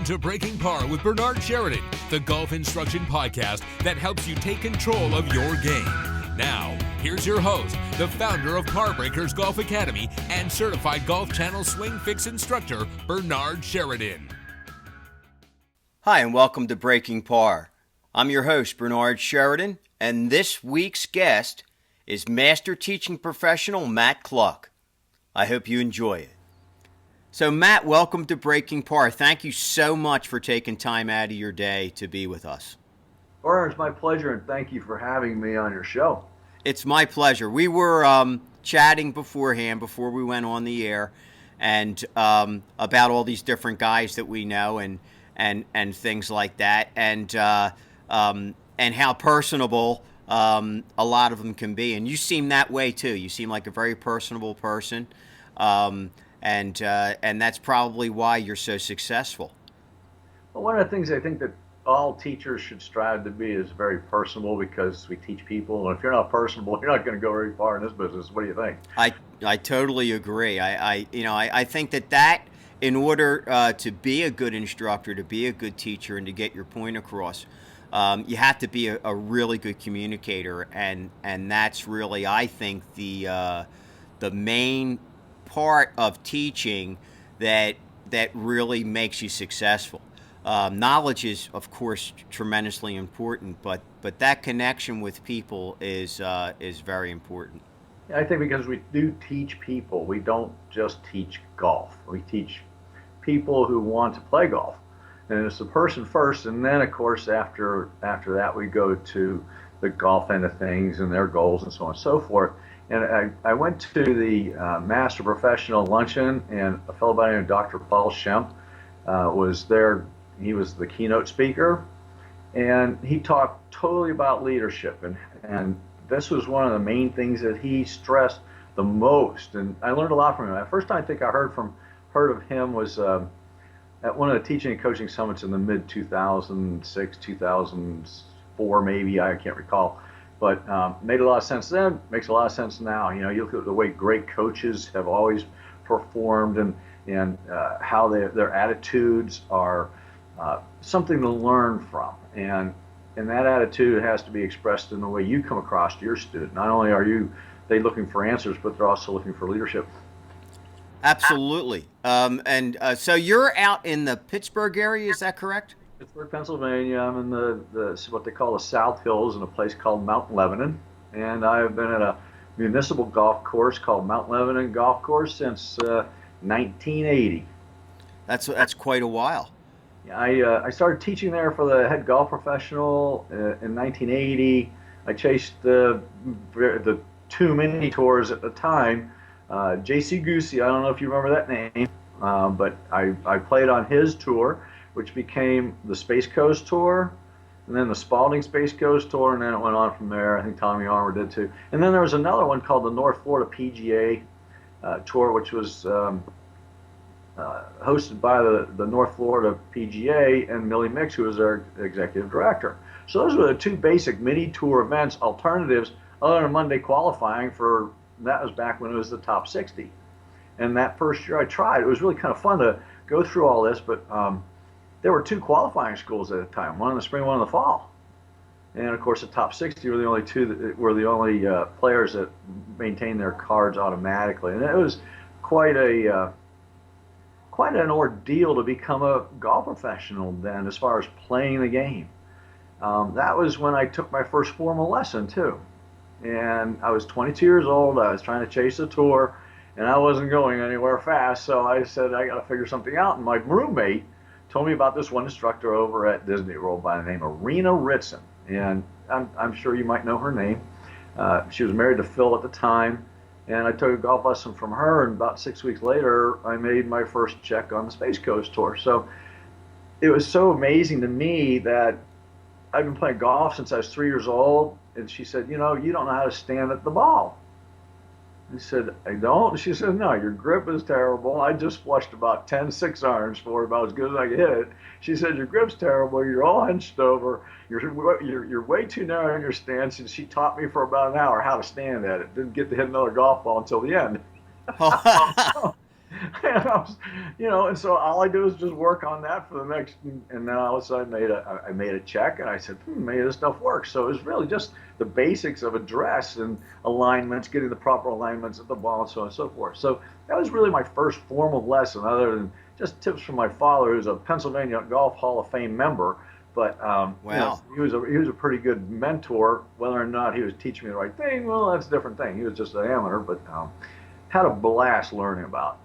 Welcome to Breaking Par with Bernard Sheridan, the golf instruction podcast that helps you take control of your game. Now, here's your host, the founder of Par Breakers Golf Academy and certified Golf Channel Swing Fix instructor, Bernard Sheridan. Hi, and welcome to Breaking Par. I'm your host, Bernard Sheridan, and this week's guest is Master Teaching Professional Matt Kluck. I hope you enjoy it. So, Matt, welcome to Breaking Par. Thank you so much for taking time out of your day to be with us. Bernard, it's my pleasure, and thank you for having me on your show. It's my pleasure. We were chatting beforehand, before we went on the air, and about all these different guys that we know and things like that, and how personable a lot of them can be. And you seem that way too. You seem like a very personable person. And that's probably why you're so successful. Well, one of the things I think that all teachers should strive to be is very personable, because we teach people, and if you're not personable, you're not going to go very far in this business. What do you think? I totally agree. I think that in order to be a good instructor, to be a good teacher, and to get your point across, you have to be a really good communicator, and that's really, I think, the main part of teaching that really makes you successful. Knowledge is, of course, tremendously important, but that connection with people is very important. I think because we do teach people, we don't just teach golf. We teach people who want to play golf, and it's the person first, and then, of course, after that, we go to the golf end of things and their goals and so on and so forth. And I went to the Master Professional Luncheon, and a fellow by the name of Dr. Paul Schemp was there. He was the keynote speaker, and he talked totally about leadership. And this was one of the main things that he stressed the most. And I learned a lot from him. The first time I think I heard of him was at one of the teaching and coaching summits in the mid-2006, 2004 maybe, I can't recall. But made a lot of sense then, makes a lot of sense now. You know, you look at the way great coaches have always performed, and how their attitudes are something to learn from. And that attitude has to be expressed in the way you come across to your student. Not only are they looking for answers, but they're also looking for leadership. Absolutely. So you're out in the Pittsburgh area, is that correct? Pittsburgh, Pennsylvania. I'm in the what they call the South Hills, in a place called Mount Lebanon, and I've been at a municipal golf course called Mount Lebanon Golf Course since 1980. That's quite a while. I started teaching there for the head golf professional in 1980. I chased the two mini tours at the time. J.C. Goosey, I don't know if you remember that name, but I played on his tour, which became the Space Coast Tour, and then the Spalding Space Coast Tour, and then it went on from there. I think Tommy Armour did too. And then there was another one called the North Florida PGA Tour, which was hosted by the North Florida PGA and Millie Mix, who was their executive director. So those were the two basic mini-tour events, alternatives, other than Monday qualifying that was back when it was the top 60. And that first year I tried, it was really kind of fun to go through all this, but there were two qualifying schools at the time, one in the spring, one in the fall. And of course, the top 60 were the only players that maintained their cards automatically. And it was quite an ordeal to become a golf professional then, as far as playing the game. That was when I took my first formal lesson too. And I was 22 years old. I was trying to chase a tour, and I wasn't going anywhere fast. So I said, I got to figure something out. And my roommate told me about this one instructor over at Disney World by the name of Rena Ritson, and I'm sure you might know her name. She was married to Phil at the time, and I took a golf lesson from her, and about 6 weeks later, I made my first check on the Space Coast Tour. So it was so amazing to me that I've been playing golf since I was 3 years old, and she said, you don't know how to stand at the ball. I said, I don't. She said, no, your grip is terrible. I just flushed about 10 6-irons for it, about as good as I could hit it. She said, your grip's terrible. You're all hunched over. You're way too narrow in your stance. And she taught me for about an hour how to stand at it. Didn't get to hit another golf ball until the end. And I was, and so all I do is just work on that for the next, and then all of a sudden I made a check, and I said, maybe this stuff works. So it was really just the basics of address and alignments, getting the proper alignments of the ball, and so on and so forth. So that was really my first formal lesson, other than just tips from my father, who's a Pennsylvania Golf Hall of Fame member. But wow. he was a pretty good mentor. Whether or not he was teaching me the right thing, well, that's a different thing. He was just an amateur, but had a blast learning about it.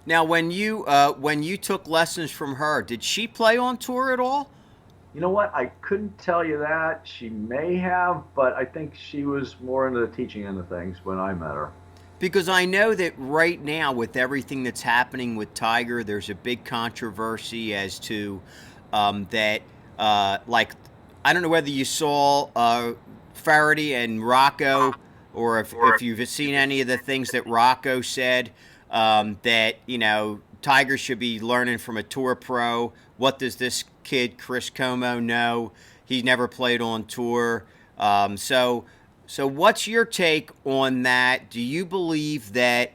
Now, when you took lessons from her, did she play on tour at all? You know what? I couldn't tell you that. She may have, but I think she was more into the teaching end of things when I met her. Because I know that right now, with everything that's happening with Tiger, there's a big controversy as to that, like, I don't know whether you saw Faraday and Rocco, or if you've seen any of the things that Rocco said, that, Tiger should be learning from a tour pro. What does this kid, Chris Como, know? He's never played on tour. So what's your take on that? Do you believe that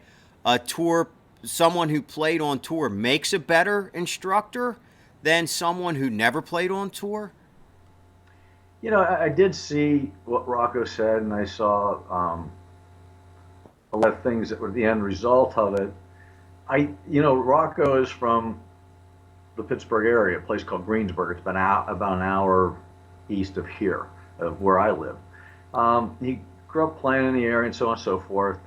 someone who played on tour makes a better instructor than someone who never played on tour? I did see what Rocco said, and I saw a lot of things that were the end result of it. Rocco is from the Pittsburgh area, a place called Greensburg. It's been out about an hour east of here, of where I live. He grew up playing in the area and so on and so forth.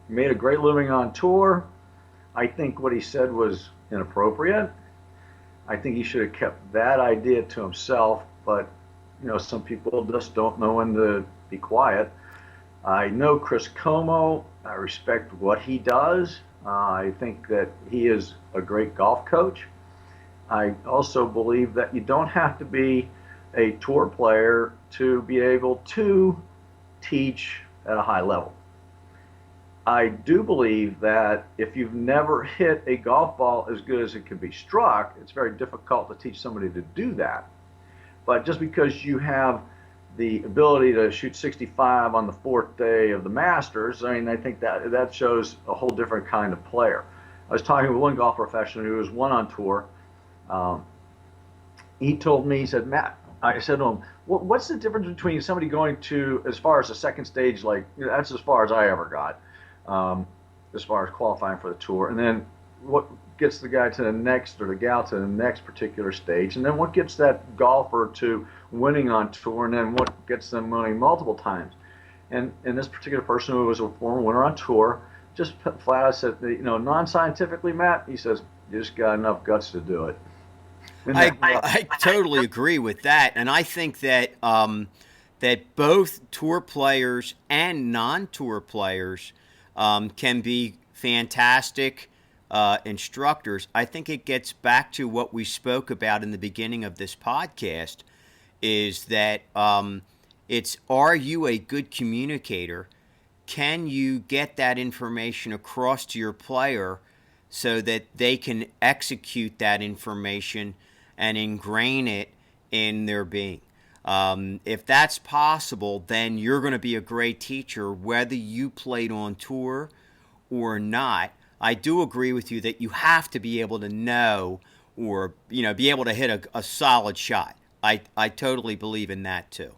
Made a great living on tour. I think what he said was inappropriate. I think he should have kept that idea to himself, but some people just don't know when to be quiet. I know Chris Como. I respect what he does. I think that he is a great golf coach. I also believe that you don't have to be a tour player to be able to teach at a high level. I do believe that if you've never hit a golf ball as good as it can be struck, it's very difficult to teach somebody to do that. But just because you have the ability to shoot 65 on the fourth day of the Masters, I think that shows a whole different kind of player. I was talking with one golf professional who was one on tour. He told me, he said, Matt, I said to him, what's the difference between somebody going to as far as the second stage, like that's as far as I ever got, as far as qualifying for the tour, and then what gets the guy to the next, or the gal to the next particular stage, and then what gets that golfer to winning on tour, and then what gets them winning multiple times. And this particular person, who was a former winner on tour, just flat out said, non-scientifically, Matt, he says, you just got enough guts to do it. I totally agree with that, and I think that that both tour players and non-tour players can be fantastic instructors. I think it gets back to what we spoke about in the beginning of this podcast, is that it's, are you a good communicator? Can you get that information across to your player so that they can execute that information and ingrain it in their being? If that's possible, then you're going to be a great teacher, whether you played on tour or not. I do agree with you that you have to be able to know, or be able to hit a solid shot. I totally believe in that too.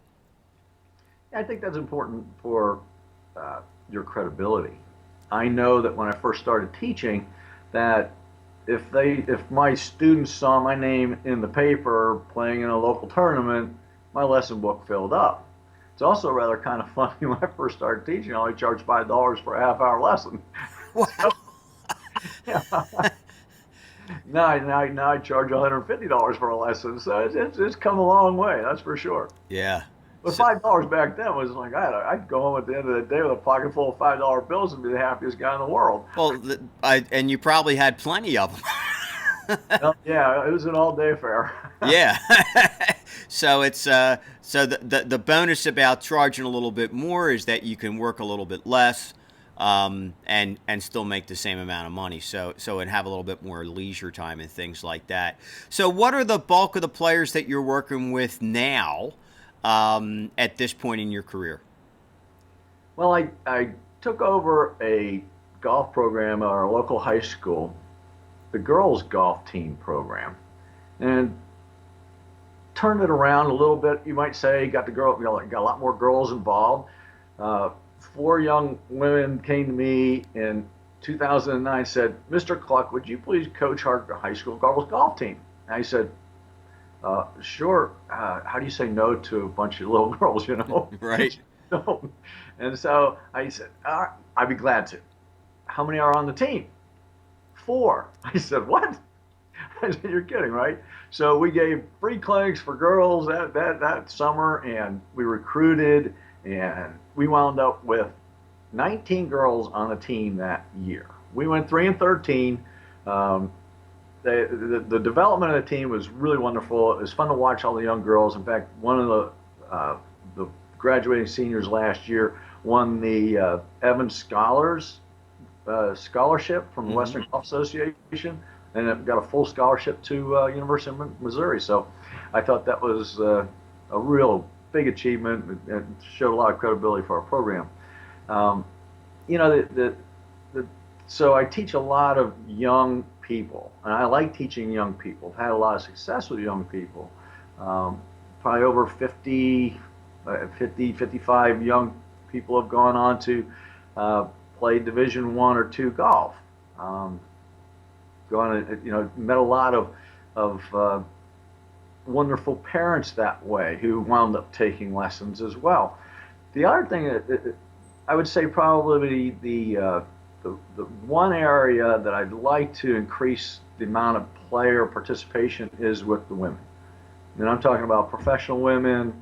I think that's important for your credibility. I know that when I first started teaching, that if my students saw my name in the paper playing in a local tournament, my lesson book filled up. It's also rather kind of funny, when I first started teaching, I only charged $5 for a half-hour lesson. Wow. Now I charge $150 for a lesson, so it's come a long way, that's for sure. Yeah. But $5 back then was like, I'd go home at the end of the day with a pocket full of $5 bills and be the happiest guy in the world. Well, and you probably had plenty of them. Well, yeah, it was an all-day affair. Yeah. So it's so the bonus about charging a little bit more is that you can work a little bit less, and still make the same amount of money. So and have a little bit more leisure time and things like that. So what are the bulk of the players that you're working with now, at this point in your career? Well, I took over a golf program at our local high school, the girls golf team program, and turned it around a little bit. You might say got a lot more girls involved. 4 young women came to me in 2009, said, "Mr. Kluck, would you please coach our high school girls golf team?" And I said, "Sure. How do you say no to a bunch of little girls, you know?" Right. No. And so I said, "All right, I'd be glad to." "How many are on the team?" 4. I said, "What?" I said, "You're kidding, right?" So we gave free clinics for girls that summer, and we recruited, and we wound up with 19 girls on the team that year. We went 3-13. The development of the team was really wonderful. It was fun to watch all the young girls. In fact, one of the graduating seniors last year won the Evans Scholars scholarship from the Western Golf Association, and it got a full scholarship to University of Missouri. So I thought that was a real big achievement and showed a lot of credibility for our program. So I teach a lot of young people, and I like teaching young people. I've had a lot of success with young people. Probably over 55 young people have gone on to play Division 1 or 2 golf. Met a lot of wonderful parents that way who wound up taking lessons as well. The other thing that I would say probably the one area that I'd like to increase the amount of player participation is with the women. And I'm talking about professional women,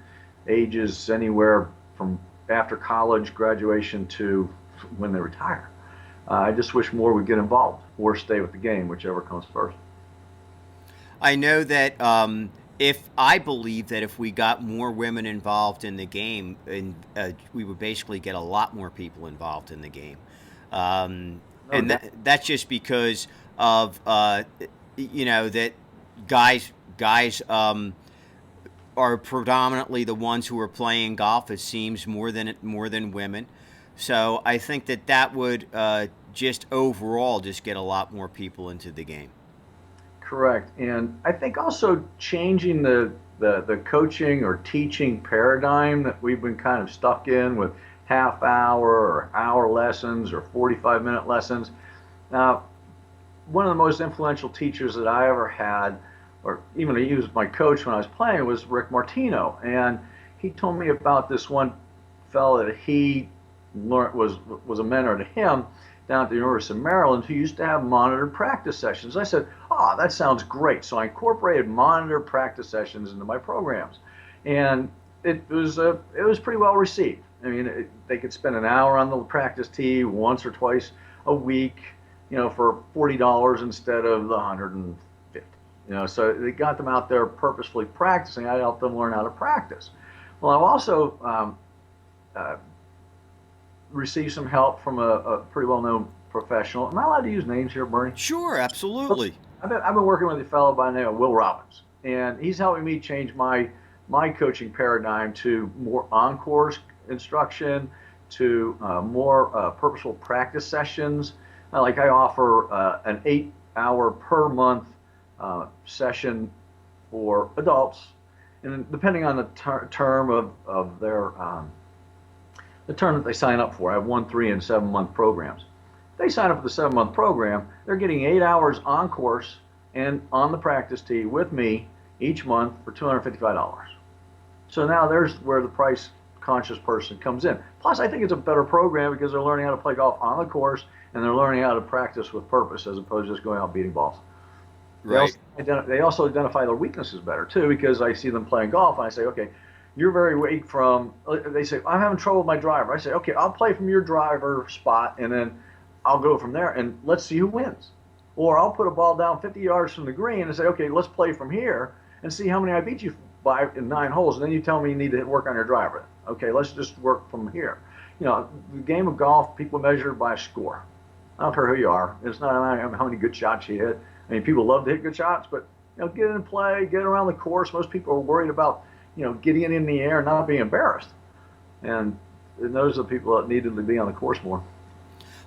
ages anywhere from after college graduation to when they retire. I just wish more would get involved or stay with the game, whichever comes first. I know that I believe that if we got more women involved in the game, we would basically get a lot more people involved in the game. That's just because of that guys are predominantly the ones who are playing golf, it seems, more than women. So I think that would just overall just get a lot more people into the game. Correct. And I think also changing the coaching or teaching paradigm that we've been kind of stuck in with half-hour or hour lessons or 45-minute lessons. Now, one of the most influential teachers that I ever had, or even he was my coach when I was playing, was Rick Martino. And he told me about this one fellow that he learned was a mentor to him down at the University of Maryland, who used to have monitored practice sessions. I said, "Oh, that sounds great." So I incorporated monitored practice sessions into my programs, and it was pretty well received. I mean, they could spend an hour on the practice tee once or twice a week, for $40 instead of the $150. So they got them out there purposefully practicing. I helped them learn how to practice. Well, I've also received some help from a pretty well-known professional. Am I allowed to use names here, Bernie? Sure, absolutely. I've been working with a fellow by the name of Will Robbins, and he's helping me change my coaching paradigm to more on-course instruction, to more purposeful practice sessions. I offer an 8-hour per month session for adults, and depending on the term of their the term that they sign up for. I have 1, 3, and 7-month programs. If they sign up for the 7-month program, they're getting 8 hours on course and on the practice tee with me each month for $255. So now there's where the price conscious person comes in. Plus, I think it's a better program because they're learning how to play golf on the course and they're learning how to practice with purpose as opposed to just going out beating balls. Right. They also identify their weaknesses better too, because I see them playing golf and I say, okay, you're very weak from, they say, I'm having trouble with my driver. I say, okay, I'll play from your driver spot and then I'll go from there and let's see who wins. Or I'll put a ball down 50 yards from the green and say, okay, let's play from here and see how many I beat you by in 9 holes. And then you tell me you need to work on your driver. Okay, let's just work from here. The game of golf, people measure by a score. I don't care who you are. It's not how many good shots you hit. I mean, people love to hit good shots, but get in play, get around the course. Most people are worried about getting it in the air and not being embarrassed. And those are the people that needed to be on the course more.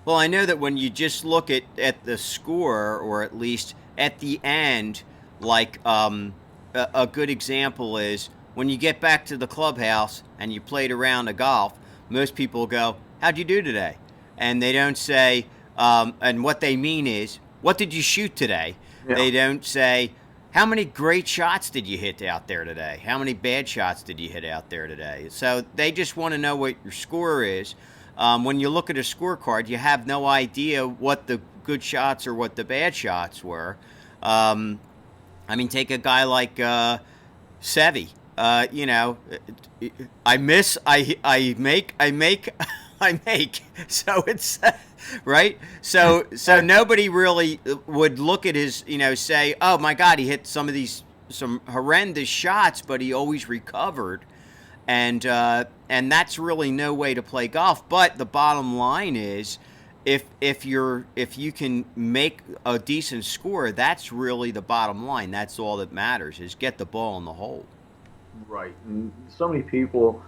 Well, I know that when you just look at the score, or at least at the end, like a good example is when you get back to the clubhouse and you played a round of golf, most people go, "How'd you do today?" And they don't say, and what they mean is, "What did you shoot today?" Yeah. They don't say, "How many great shots did you hit out there today? How many bad shots did you hit out there today?" So they just want to know what your score is. When you look at a scorecard, you have no idea what the good shots or what the bad shots were. I mean, take a guy like Sevy. You know, I miss, I make, I make, I make. So it's right. So nobody really would look at his, say, "Oh my God, he hit some horrendous shots, but he always recovered." And that's really no way to play golf. But the bottom line is, if you can make a decent score, that's really the bottom line. That's all that matters, is get the ball in the hole. Right. And so many people,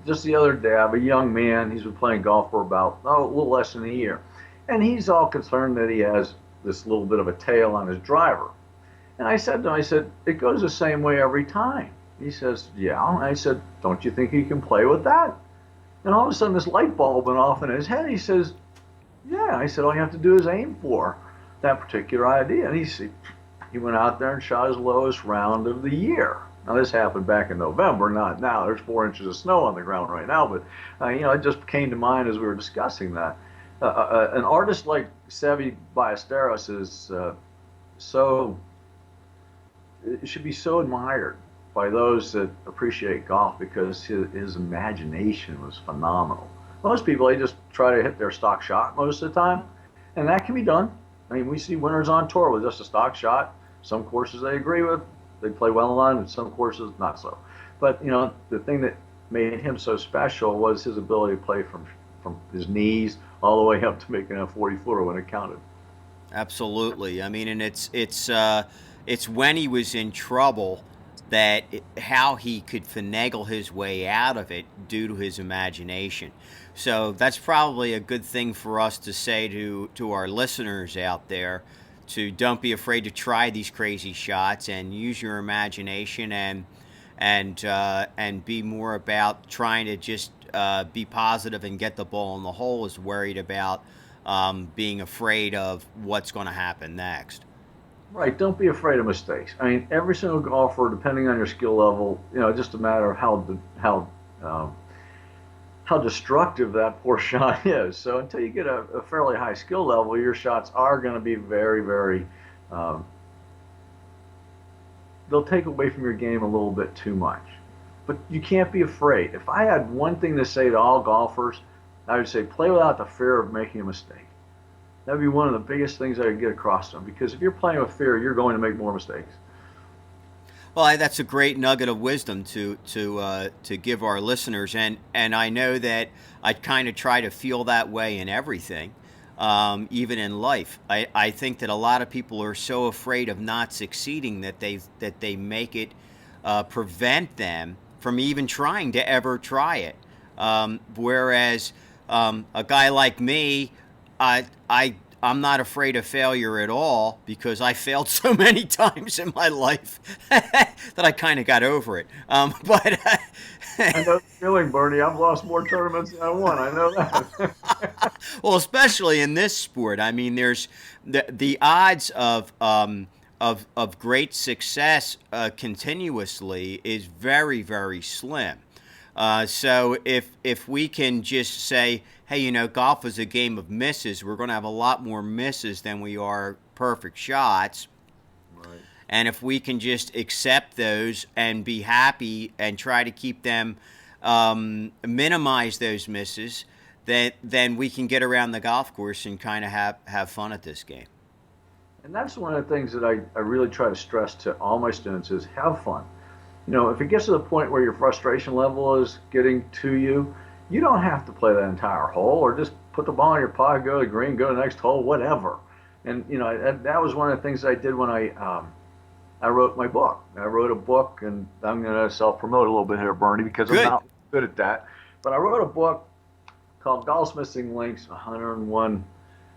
just the other day, I have a young man, he's been playing golf for about, a little less than a year. And he's all concerned that he has this little bit of a tail on his driver. And I said to him, "It goes the same way every time." He says, "Yeah." And I said, "Don't you think he can play with that?" And all of a sudden this light bulb went off in his head. He says, "Yeah." I said, "All you have to do is aim for that particular idea." And he went out there and shot his lowest round of the year. Now this happened back in November, not now. There's 4 inches of snow on the ground right now, but it just came to mind as we were discussing that. An artist like Sevy Ballesteros is it should be so admired by those that appreciate golf, because his imagination was phenomenal. Most people, they just try to hit their stock shot most of the time, and that can be done. I mean, we see winners on tour with just a stock shot. Some courses they agree with, they play well on, and some courses not so. But the thing that made him so special was his ability to play from his knees all the way up to making a 40-footer when it counted. Absolutely. I mean, and it's when he was in trouble that how he could finagle his way out of it due to his imagination. So that's probably a good thing for us to say to our listeners out there, to don't be afraid to try these crazy shots and use your imagination, and be more about trying to just be positive and get the ball in the hole, is worried about being afraid of what's going to happen next. Right. Don't be afraid of mistakes. I mean, every single golfer, depending on your skill level, just a matter of how destructive that poor shot is. So until you get a fairly high skill level, your shots are going to be very, very. They'll take away from your game a little bit too much. But you can't be afraid. If I had one thing to say to all golfers, I would say play without the fear of making a mistake. That would be one of the biggest things I could get across to them, because if you're playing with fear, you're going to make more mistakes. Well, that's a great nugget of wisdom to give our listeners, and I know that I kind of try to feel that way in everything, even in life. I think that a lot of people are so afraid of not succeeding that they make it prevent them from even trying to ever try it. Whereas a guy like me, I'm not afraid of failure at all, because I failed so many times in my life that I kind of got over it. But I know the feeling, Bernie. I've lost more tournaments than I won. I know that. Well, especially in this sport. I mean, there's the odds of great success continuously is very, very slim. So if we can just say, hey, golf is a game of misses, we're going to have a lot more misses than we are perfect shots. Right. And if we can just accept those and be happy and try to keep them, minimize those misses, then we can get around the golf course and kind of have fun at this game. And that's one of the things that I really try to stress to all my students is have fun. If it gets to the point where your frustration level is getting to you, you don't have to play that entire hole, or just put the ball in your pocket, go to the green, go to the next hole, whatever. And that was one of the things I did when I wrote my book. I wrote a book, and I'm going to self-promote a little bit here, Bernie, because I'm not good at that. But I wrote a book called Golf's Missing Links: 101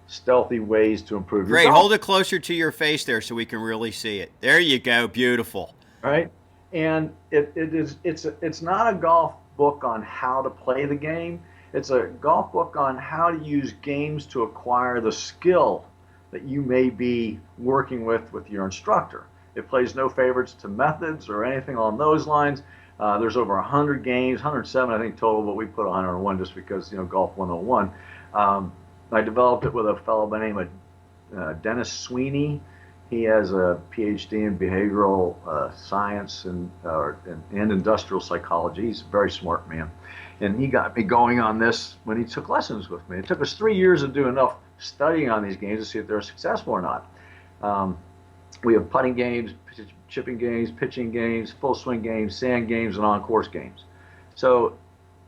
Stealthy Ways to Improve Your Great. Golf. Hold it closer to your face there so we can really see it. There you go. Beautiful. Right? And it's not a golf book on how to play the game. It's a golf book on how to use games to acquire the skill that you may be working with your instructor. It plays no favorites to methods or anything along those lines. There's over 100 games, 107 I think total, but we put 101 just because, Golf 101. I developed it with a fellow by the name of Dennis Sweeney. He has a PhD in behavioral science and industrial psychology. He's a very smart man. And he got me going on this when he took lessons with me. It took us 3 years to do enough studying on these games to see if they're successful or not. We have putting games, chipping games, pitching games, full swing games, sand games, and on-course games. So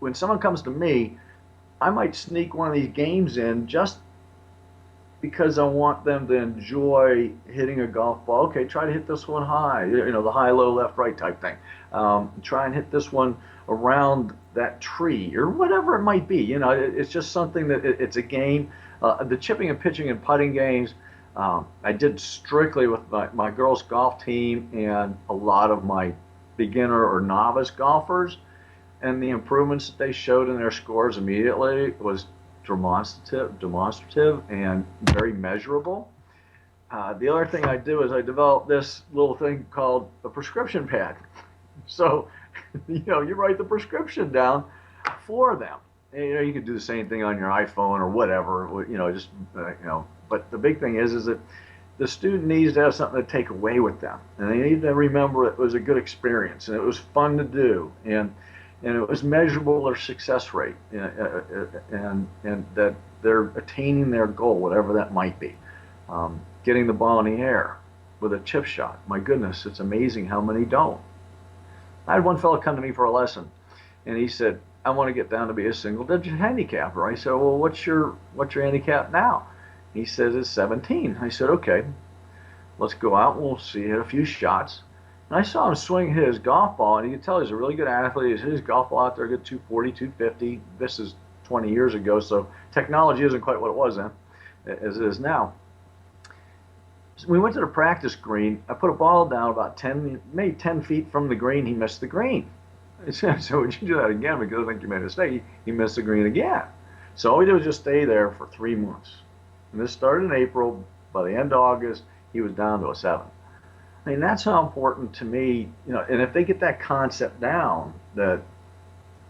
when someone comes to me, I might sneak one of these games in just because I want them to enjoy hitting a golf ball. Okay, try to hit this one high, the high, low, left, right type thing. Try and hit this one around that tree or whatever it might be. It's just something that it's a game. The chipping and pitching and putting games, I did strictly with my girls' golf team and a lot of my beginner or novice golfers. And the improvements that they showed in their scores immediately was demonstrative and very measurable. The other thing I do is I developed this little thing called a prescription pad. So, you write the prescription down for them. And, you can do the same thing on your iPhone or whatever, But the big thing is that the student needs to have something to take away with them, and they need to remember it was a good experience and it was fun to do, and it was measurable, their success rate, and that they're attaining their goal, whatever that might be. Getting the ball in the air with a chip shot. My goodness, it's amazing how many don't. I had one fellow come to me for a lesson, and he said, I want to get down to be a single-digit handicapper. I said, well, what's your handicap now? He says it's 17. I said, okay, let's go out and we'll see, hit a few shots. And I saw him swing his golf ball, and you could tell he's a really good athlete. He's hit his golf ball out there, good 240, 250. This is 20 years ago, so technology isn't quite what it was then, as it is now. So we went to the practice green. I put a ball down about maybe 10 feet from the green. He missed the green. I said, so would you do that again? Because I think you made a mistake. He missed the green again. So all we did was just stay there for 3 months. And this started in April. By the end of August, he was down to a 7. I mean, that's how important to me, and if they get that concept down, that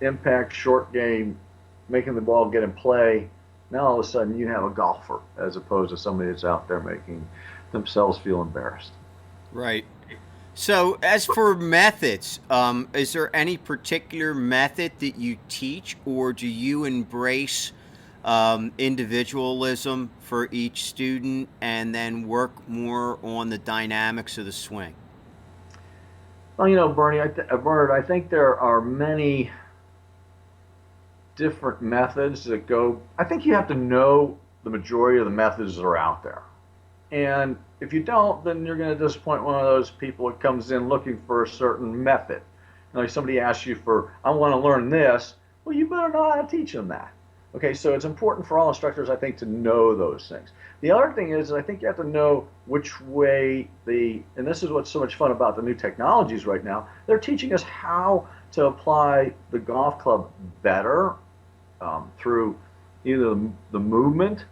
impact, short game, making the ball get in play, now all of a sudden you have a golfer as opposed to somebody that's out there making themselves feel embarrassed. Right. So as for methods, is there any particular method that you teach, or do you embrace individualism for each student and then work more on the dynamics of the swing? Well, Bernard, I think there are many different methods that go. I think you have to know the majority of the methods that are out there. And if you don't, then you're going to disappoint one of those people that comes in looking for a certain method. Like somebody asks you for, I want to learn this. Well, you better know how to teach them that. Okay, so it's important for all instructors, I think, to know those things. The other thing is, I think you have to know which way and this is what's so much fun about the new technologies right now, they're teaching us how to apply the golf club better through either the movement,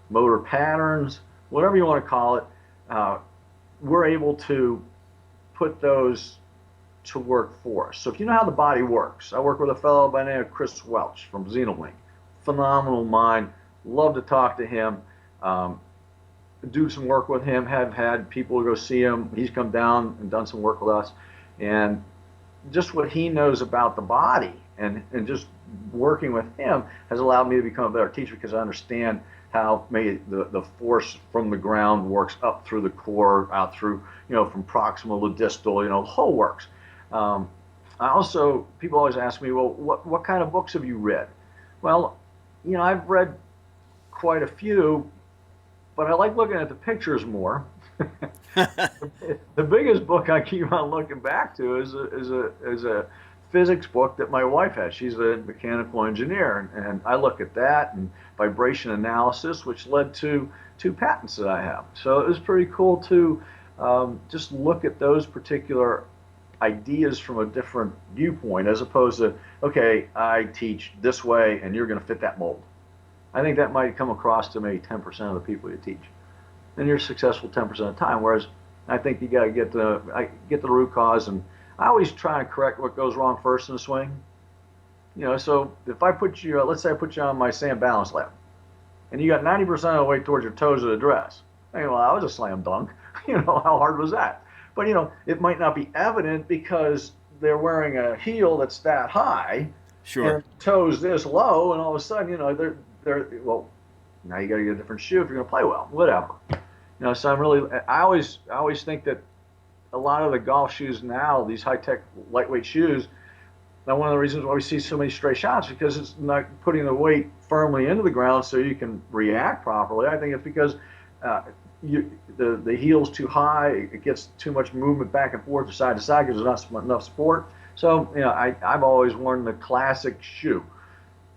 motor patterns, whatever you want to call it. We're able to put those to work for us. So if you know how the body works, I work with a fellow by the name of Chris Welch from Xenolink. Phenomenal mind, love to talk to him, do some work with him, have had people go see him. He's come down and done some work with us, and just what he knows about the body and just working with him has allowed me to become a better teacher because I understand how maybe the force from the ground works up through the core, out through, from proximal to distal, the whole works. People always ask me, well, what kind of books have you read? Well, I've read quite a few, but I like looking at the pictures more. The biggest book I keep on looking back to is a physics book that my wife has. She's a mechanical engineer, and I look at that and vibration analysis, which led to 2 patents that I have. So it was pretty cool to just look at those particular ideas from a different viewpoint, as opposed to, okay, I teach this way and you're going to fit that mold. I think that might come across to maybe 10% of the people you teach, and you're successful 10% of the time. Whereas I think you got to get the root cause, and I always try and correct what goes wrong first in the swing. So if I put you, let's say I put you on my sand balance lap, and you got 90% of the way towards your toes of the dress. Well, that was a slam dunk. How hard was that? But it might not be evident because they're wearing a heel that's that high, Sure. and toes this low, and all of a sudden, they're well. Now you got to get a different shoe if you're going to play well. Whatever. So I always think that a lot of the golf shoes now, these high-tech lightweight shoes, now one of the reasons why we see so many stray shots, because it's not putting the weight firmly into the ground so you can react properly. I think it's because the heel's too high, it gets too much movement back and forth, side to side, because there's not enough support. So I've always worn the classic shoe.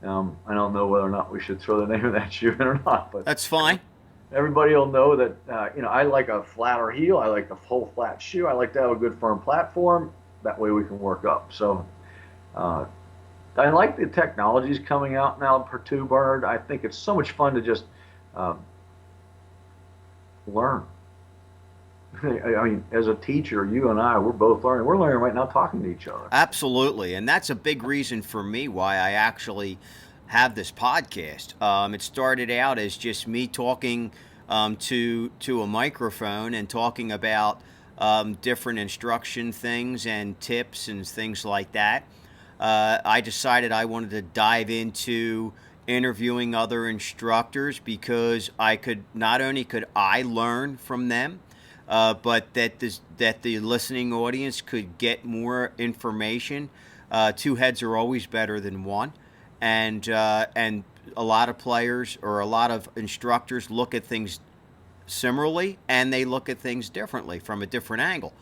I don't know whether or not we should throw the name of that shoe in or not, but That's fine. everybody will know that I like a flatter heel. I like the full flat shoe. I like to have a good firm platform. That way we can work up. So I like the technologies coming out now for Bernard. I think it's so much fun to just learn. I mean, as a teacher, you and I, we're both learning. We're learning right now talking to each other. Absolutely, and that's a big reason for me why I actually have this podcast. It started out as just me talking to a microphone and talking about different instruction things and tips and things like that. I decided I wanted to dive into interviewing other instructors because not only could I learn from them, but that the listening audience could get more information. 2 heads are always better than one, and a lot of players or a lot of instructors look at things similarly, and they look at things differently from a different angle,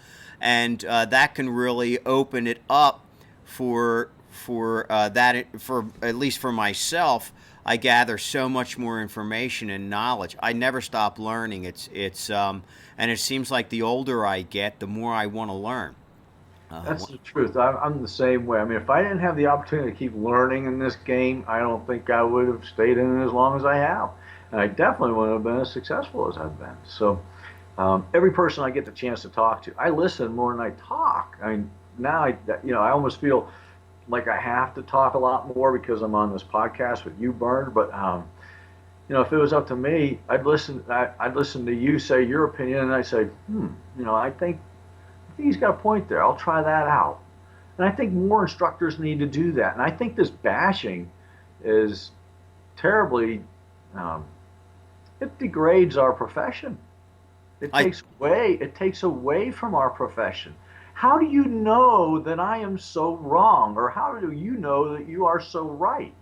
and that can really open it up for at least for myself. I gather so much more information and knowledge. I never stop learning. And it seems like the older I get, the more I want to learn. That's the truth. I'm the same way. I mean, if I didn't have the opportunity to keep learning in this game, I don't think I would have stayed in it as long as I have. And I definitely wouldn't have been as successful as I've been. So every person I get the chance to talk to, I listen more than I talk. I mean, now I almost feel like I have to talk a lot more because I'm on this podcast with you, Bernard. But if it was up to me, I'd listen to you say your opinion, and I'd say, I think he's got a point there. I'll try that out. And I think more instructors need to do that. And I think this bashing is terribly, it degrades our profession. It takes away from our profession. How do you know that I am so wrong? Or how do you know that you are so right?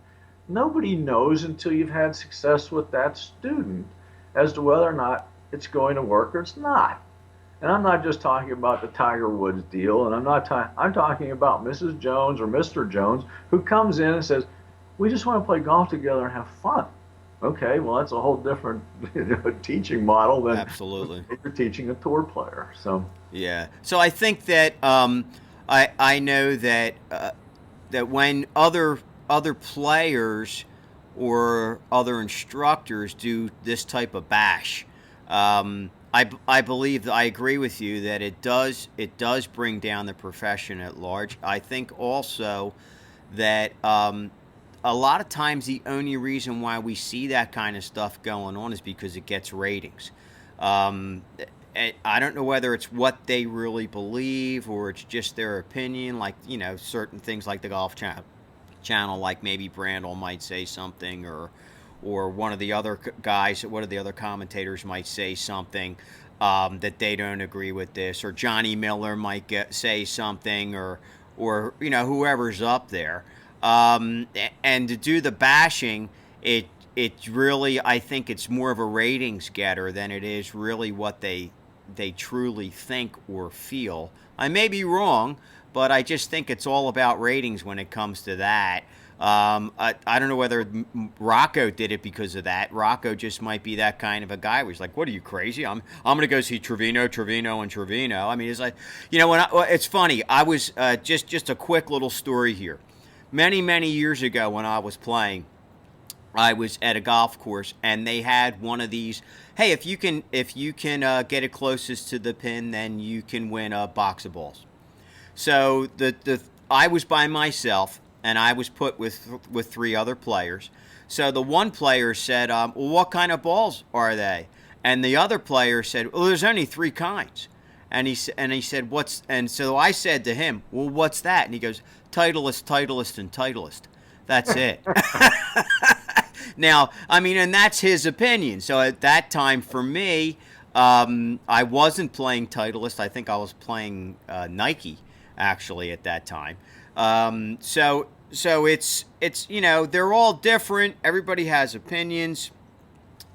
Nobody knows until you've had success with that student as to whether or not it's going to work or it's not. And I'm not just talking about the Tiger Woods deal, and I'm talking about Mrs. Jones or Mr. Jones who comes in and says, we just want to play golf together and have fun. Okay, well, that's a whole different teaching model than Absolutely. If you're teaching a tour player. So yeah. So I think that I know that that when other players or other instructors do this type of bash, I believe, I agree with you that it does bring down the profession at large. I think also that a lot of times the only reason why we see that kind of stuff going on is because it gets ratings. I don't know whether it's what they really believe or it's just their opinion, like, certain things like the Golf Channel, like maybe Brandel might say something, or one of the other guys, one of the other commentators might say something that they don't agree with this, or Johnny Miller might say something, or whoever's up there. And to do the bashing, it really, I think it's more of a ratings getter than it is really what they truly think or feel. I may be wrong, but I just think it's all about ratings when it comes to that. I don't know whether Rocco did it because of that. Rocco just might be that kind of a guy where he's like, "What are you, crazy? I'm going to go see Trevino, and Trevino." I mean, it's like, it's funny. I was just a quick little story here. Many years ago when I was playing, I was at a golf course and they had one of these. Hey, if you can get it closest to the pin, then you can win a box of balls. So I was by myself. And I was put with 3 other players. So the one player said, well, what kind of balls are they? And the other player said, well, there's only 3 kinds. And he said, what's? And so I said to him, well, what's that? And he goes, Titleist, and Titleist. That's it. Now, I mean, and that's his opinion. So at that time for me, I wasn't playing Titleist. I think I was playing Nike, actually, at that time. So it's they're all different. Everybody has opinions.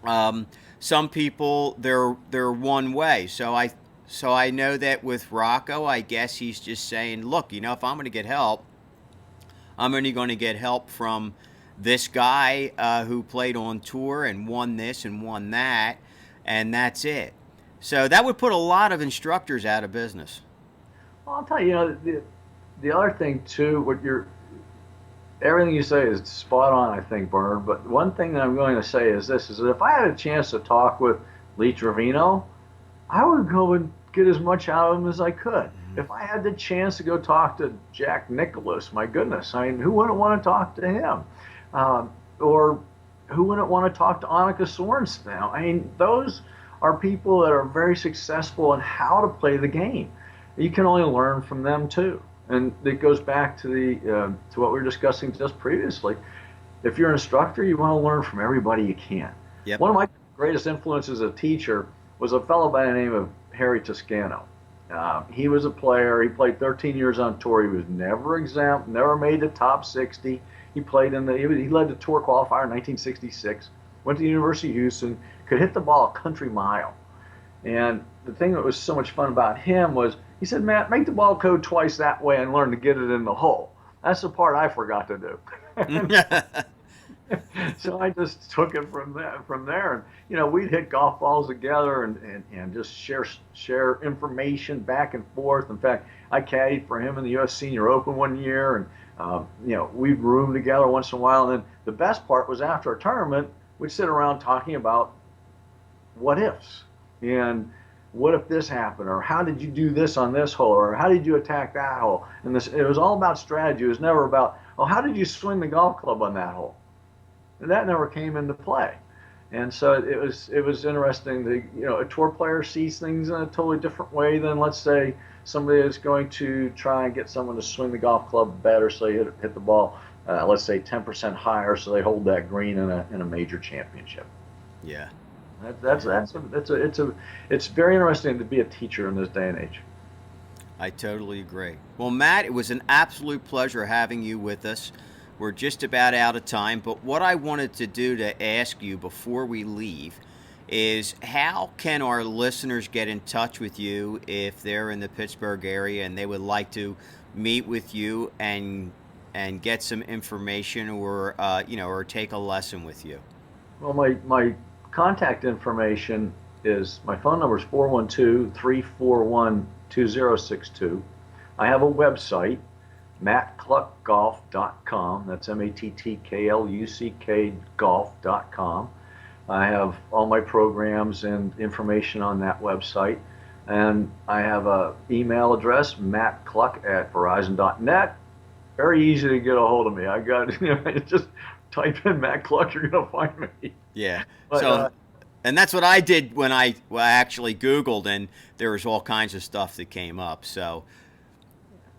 Some people they're one way. So I know that with Rocco, I guess he's just saying, look, if I'm going to get help, I'm only going to get help from this guy who played on tour and won this and won that, and that's it. So that would put a lot of instructors out of business. Well, I'll tell you, the other thing too, everything you say is spot on, I think, Bernard. But one thing that I'm going to say is this: is that if I had a chance to talk with Lee Trevino, I would go and get as much out of him as I could. Mm-hmm. If I had the chance to go talk to Jack Nicklaus, my goodness, I mean, who wouldn't want to talk to him? Or who wouldn't want to talk to Annika Sorensen? I mean, those are people that are very successful in how to play the game. You can only learn from them too. And it goes back to to what we were discussing just previously. If you're an instructor, you want to learn from everybody you can. Yep. One of my greatest influences as a teacher was a fellow by the name of Harry Toscano. He was a player. He played 13 years on tour. He was never exempt, never made the top 60. He played he led the tour qualifier in 1966. Went to the University of Houston. Could hit the ball a country mile. And the thing that was so much fun about him was, he said, Matt, make the ball go twice that way and learn to get it in the hole. That's the part I forgot to do. So I just took it from there. And, we'd hit golf balls together and just share information back and forth. In fact, I caddied for him in the U.S. Senior Open one year. And, we'd room together once in a while. And then the best part was after a tournament, we'd sit around talking about what ifs. And what if this happened, or how did you do this on this hole, or how did you attack that hole? And it was all about strategy. It was never about, how did you swing the golf club on that hole? And that never came into play. And so it was interesting that, a tour player sees things in a totally different way than, let's say, somebody is going to try and get someone to swing the golf club better so they hit the ball, let's say 10% higher, so they hold that green in a major championship. Yeah. It's very interesting to be a teacher in this day and age. I totally agree. Well, Matt, it was an absolute pleasure having you with us. We're just about out of time, but what I wanted to do to ask you before we leave is, how can our listeners get in touch with you if they're in the Pittsburgh area and they would like to meet with you and get some information or or take a lesson with you? Well, my contact information is, my phone number is 412-341-2062. I have a website, mattkluckgolf.com. That's MATTKLUCK golf.com. I have all my programs and information on that website. And I have an email address, mattkluck@verizon.net. Very easy to get a hold of me. I got, just type in Matt Kluck, you're going to find me. Yeah. But, and that's what I did when I actually Googled, and there was all kinds of stuff that came up. So,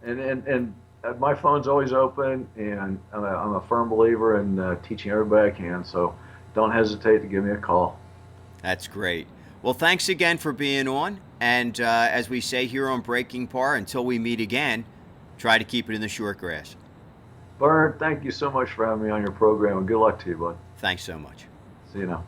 and my phone's always open, and I'm a firm believer in teaching everybody I can. So, don't hesitate to give me a call. That's great. Well, thanks again for being on. And as we say here on Breaking Par, until we meet again, try to keep it in the short grass. Bernard, thank you so much for having me on your program, and good luck to you, bud. Thanks so much. See you now.